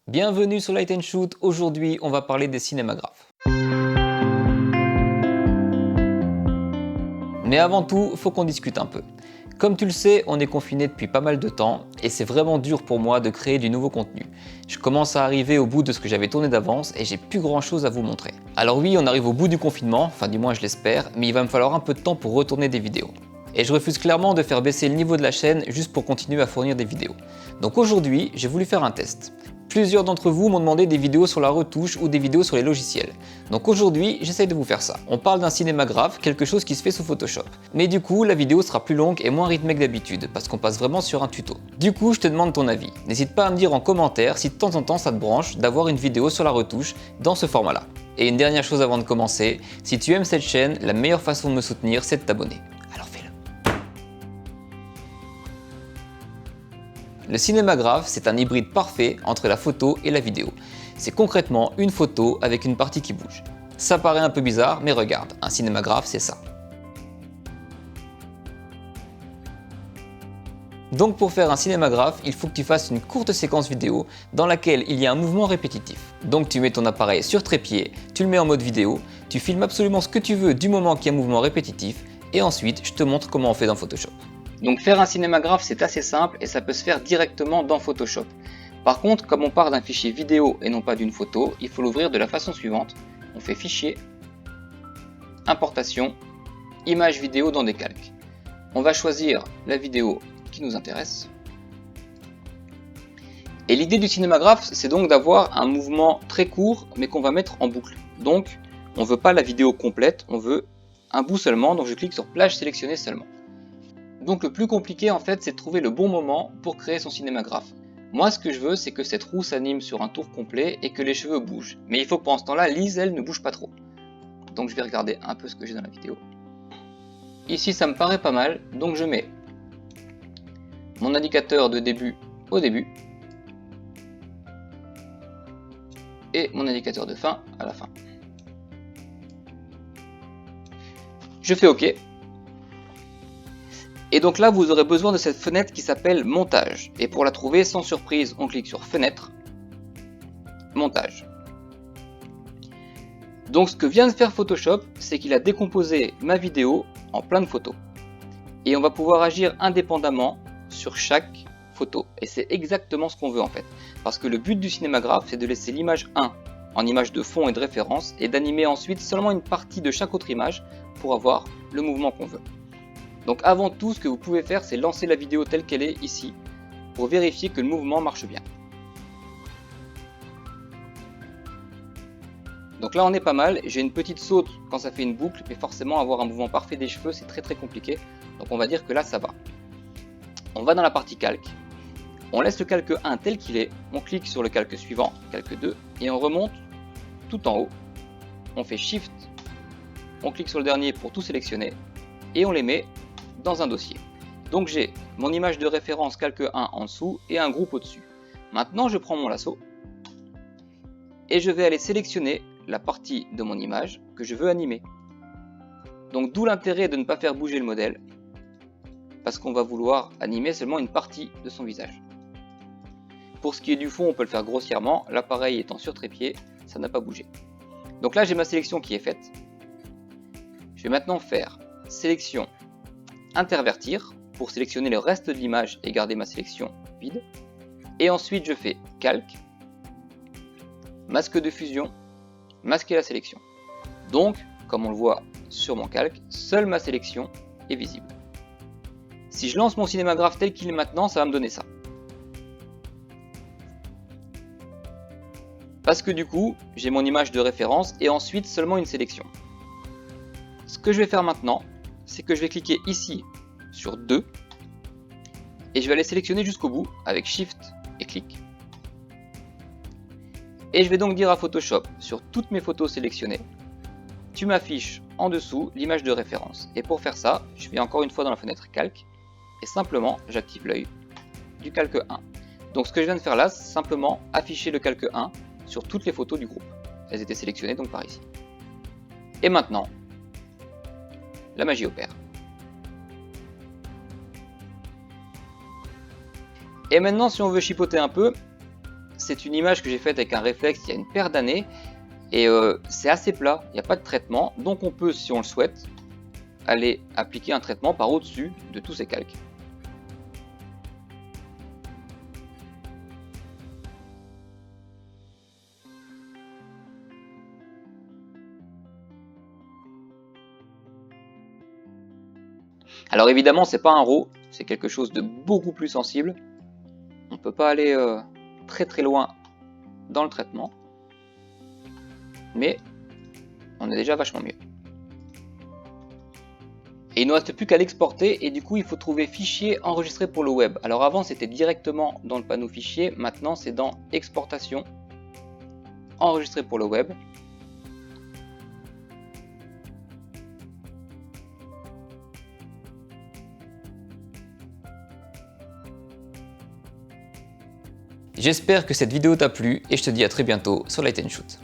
Bienvenue sur Light & Shoot, aujourd'hui on va parler des cinémagraphes. Mais avant tout, faut qu'on discute un peu. Comme tu le sais, on est confiné depuis pas mal de temps et c'est vraiment dur pour moi de créer du nouveau contenu. Je commence à arriver au bout de ce que j'avais tourné d'avance et j'ai plus grand chose à vous montrer. Alors oui, on arrive au bout du confinement, enfin du moins je l'espère, mais il va me falloir un peu de temps pour retourner des vidéos. Et je refuse clairement de faire baisser le niveau de la chaîne juste pour continuer à fournir des vidéos. Donc aujourd'hui, j'ai voulu faire un test. Plusieurs d'entre vous m'ont demandé des vidéos sur la retouche ou des vidéos sur les logiciels. Donc aujourd'hui, j'essaye de vous faire ça. On parle d'un cinémagraphe, quelque chose qui se fait sous Photoshop. Mais du coup, la vidéo sera plus longue et moins rythmée que d'habitude, parce qu'on passe vraiment sur un tuto. Du coup, je te demande ton avis. N'hésite pas à me dire en commentaire si de temps en temps ça te branche d'avoir une vidéo sur la retouche dans ce format-là. Et une dernière chose avant de commencer, si tu aimes cette chaîne, la meilleure façon de me soutenir, c'est de t'abonner. Alors fais-le. Le cinémagraphe, c'est un hybride parfait entre la photo et la vidéo. C'est concrètement une photo avec une partie qui bouge. Ça paraît un peu bizarre, mais regarde, un cinémagraphe, c'est ça. Donc pour faire un cinémagraphe, il faut que tu fasses une courte séquence vidéo dans laquelle il y a un mouvement répétitif. Donc tu mets ton appareil sur trépied, tu le mets en mode vidéo, tu filmes absolument ce que tu veux du moment qu'il y a un mouvement répétitif, et ensuite je te montre comment on fait dans Photoshop. Donc faire un cinémagraphe, c'est assez simple et ça peut se faire directement dans Photoshop. Par contre, comme on part d'un fichier vidéo et non pas d'une photo, il faut l'ouvrir de la façon suivante. On fait Fichier, Importation, Image vidéo dans des calques. On va choisir la vidéo qui nous intéresse. Et l'idée du cinémagraphe, c'est donc d'avoir un mouvement très court mais qu'on va mettre en boucle. Donc on ne veut pas la vidéo complète, on veut un bout seulement, donc je clique sur Plage sélectionnée seulement. Donc le plus compliqué en fait, c'est de trouver le bon moment pour créer son cinémagraphe. Moi ce que je veux, c'est que cette roue s'anime sur un tour complet et que les cheveux bougent. Mais il faut que pendant ce temps-là, Lise, elle, ne bouge pas trop. Donc je vais regarder un peu ce que j'ai dans la vidéo. Ici ça me paraît pas mal, donc je mets mon indicateur de début au début et mon indicateur de fin à la fin. Je fais OK. Et donc là, vous aurez besoin de cette fenêtre qui s'appelle Montage. Et pour la trouver, sans surprise, on clique sur Fenêtre, Montage. Donc ce que vient de faire Photoshop, c'est qu'il a décomposé ma vidéo en plein de photos. Et on va pouvoir agir indépendamment sur chaque photo. Et c'est exactement ce qu'on veut en fait. Parce que le but du cinémagraphe, c'est de laisser l'image 1 en image de fond et de référence, et d'animer ensuite seulement une partie de chaque autre image pour avoir le mouvement qu'on veut. Donc avant tout, ce que vous pouvez faire, c'est lancer la vidéo telle qu'elle est ici, pour vérifier que le mouvement marche bien. Donc là on est pas mal, j'ai une petite saute quand ça fait une boucle, mais forcément avoir un mouvement parfait des cheveux c'est très compliqué, donc on va dire que là ça va. On va dans la partie calque, on laisse le calque 1 tel qu'il est, on clique sur le calque suivant, calque 2, et on remonte tout en haut, on fait Shift, on clique sur le dernier pour tout sélectionner, et on les met dans un dossier. Donc j'ai mon image de référence calque 1 en dessous et un groupe au-dessus. Maintenant je prends mon lasso et je vais aller sélectionner la partie de mon image que je veux animer. Donc d'où l'intérêt de ne pas faire bouger le modèle, parce qu'on va vouloir animer seulement une partie de son visage. Pour ce qui est du fond, on peut le faire grossièrement, l'appareil étant sur trépied, ça n'a pas bougé. Donc là j'ai ma sélection qui est faite. Je vais maintenant faire sélection intervertir pour sélectionner le reste de l'image et garder ma sélection vide. Et ensuite je fais calque, masque de fusion, masquer la sélection. Donc, comme on le voit sur mon calque, seule ma sélection est visible. Si je lance mon cinémagraphe tel qu'il est maintenant, ça va me donner ça. Parce que du coup, j'ai mon image de référence et ensuite seulement une sélection. Ce que je vais faire maintenant, c'est que je vais cliquer ici sur 2 et je vais aller sélectionner jusqu'au bout avec Shift et clic. Et je vais donc dire à Photoshop, sur toutes mes photos sélectionnées, tu m'affiches en dessous l'image de référence. Et pour faire ça, je vais encore une fois dans la fenêtre calque et simplement j'active l'œil du calque 1. Donc ce que je viens de faire là, c'est simplement afficher le calque 1 sur toutes les photos du groupe. Elles étaient sélectionnées donc par ici. Et maintenant, la magie opère. Et maintenant, si on veut chipoter un peu, c'est une image que j'ai faite avec un réflexe il y a une paire d'années. Et c'est assez plat, il n'y a pas de traitement. Donc on peut, si on le souhaite, aller appliquer un traitement par au-dessus de tous ces calques. Alors évidemment, c'est pas un RAW, c'est quelque chose de beaucoup plus sensible. On peut pas aller très loin dans le traitement, mais on est déjà vachement mieux. Et il ne reste plus qu'à l'exporter, et du coup il faut trouver fichier enregistré pour le web. Alors avant c'était directement dans le panneau fichier, maintenant c'est dans exportation, enregistré pour le web. J'espère que cette vidéo t'a plu et je te dis à très bientôt sur Light & Shoot.